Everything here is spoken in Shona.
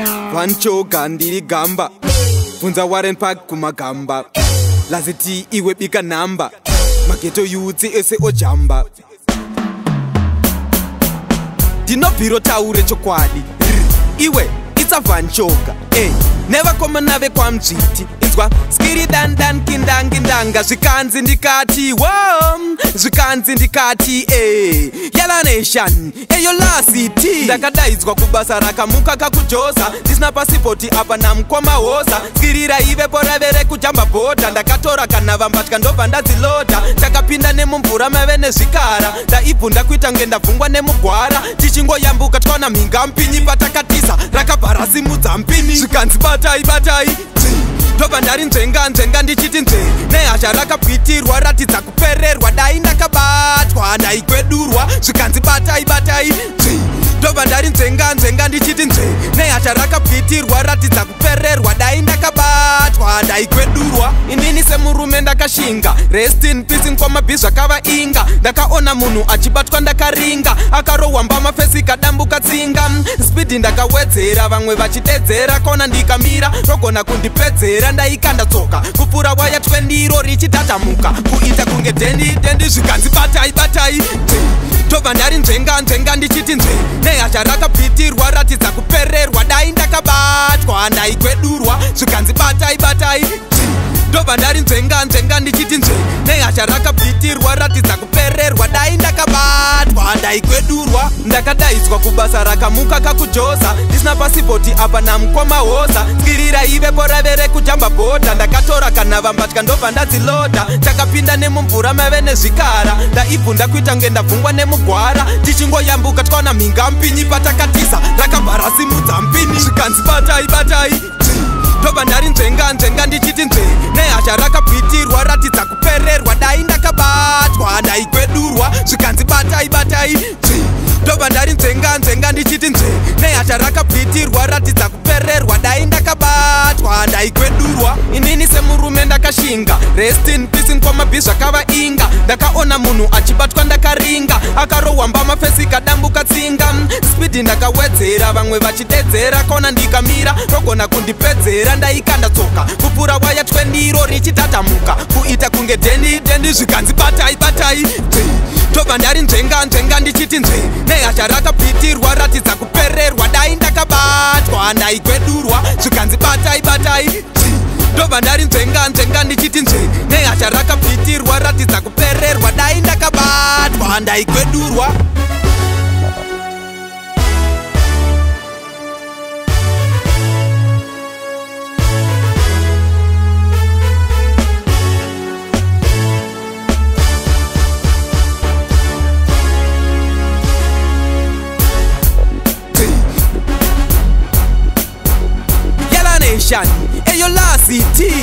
Vanchoka ndiri gamba Funza Warren Park kumagamba Laziti iwe bika namba Mageto yudzi ese ojamba Dinobhiro taure chokwadi Iwe it's a Vanchoka Never koma nave kwa mjiti Inzwa skiri dan dan kindangi ndanga Zvikanzi ndikati wow Zvikanzi ndikati Yala Nation Yola City Ndakadaidzwa kubasa rakamuka kakujosa Ndisina pasipoti apa namukoma hosa Skirira ive poravere kujamba bota Ndakatora kana vambatya ndobva ndadzilota Takapinda nemumvura mave nezvikara Ndaibvunda kuita ngenda vhungwa nemugwara Tichingoyambuka tkaona mhinga mpinyi patakatisa Rakabhara simudza mpini Zvikanzi batai batai Ndobva ndari nzvenga ndichiti nzve Nehasha rakabwitirwa ratidza kupererwa Dai ndakabatwa ndaigwedurwa Zvikanzi batai batai Ndobva ndari nzvenga ndichiti nzve Nehasha rakabwitirwa ratidza kupererwa Dai ndakabatwa ndaigwedurwa Inini semurume ndakashinga Rest in peace nkwamabhi zvakava inga Ndakaona munhu achibatwa ndakaringa Akarohwa mbama fesi ikadambuka tsinga Spidi ndakawedzera vamwe vachitedzera Kona ndikamira rogona kundipedzera Ndaikanda tsoka kupfura waya twendiro richitatamuka Kuita kunge dendi zvikanzi batai batai Ndobva ndari nzvenga ndichiti nzve Nehasha rakabwitirwa ratidza kupererwa Dai ndakabatwa ndaigwedurwa Zvikanzi batai batai Ndobva ndari nzvenga ndichiti nzve Nehasha rakabwitirwa ratidza kupererwa Dai ndakabatwa ndaigwedurwa Ndakadaidzwa kubasa rakamuka kakujosa Ndisina pasipoti apa namukoma hosa Skirira ive poravere kujamba bota Ndakatora kana vambatya ndobva ndadzilota Takapinda nemumvura mave nezvikara Ndaibvunda kuita ngenda vhungwa nemugwara Tichingoyambuka tkaona mhinga mpinyi patakatisa Rakabhara simudza mpini Zvikanzi batai batai Ndobva ndari nzvenga ndichiti nzve Nehasha rakabwitirwa ratidza kupererwa Dai ndakabatwa ndaigwedurwa Zvikanzi batai batai Ndobva ndari nzvenga ndichiti nzve Nehasha rakabwitirwa ratidza kupererwa Dai ndakabatwa ndaigwedurwa Inini semurume ndakashinga Rest in peace nkwamabhi zvakava inga Ndakaona munhu achibatwa ndakaringa Akarohwa mbama fesi ikadambuka tsinga Spidi ndakawedzera vamwe vachitedzera Kona ndikamira rogona kundipedzera Ndaikanda tsoka kupfura waya twendiro richitatamuka Kuita kunge dendi zvikanzi batai batai Ndobva ndari nzvenga ndichiti nzve Nehasha rakabwitirwa ratidza kupererwa Dai ndakabatwa ndaigwedurwa Zvikanzi batai batai Ndobva ndari nzvenga ndichiti nzve Nehasha rakabwitirwa ratidza kupererwa Dai ndakabatwa ndaigwedurwa Yola City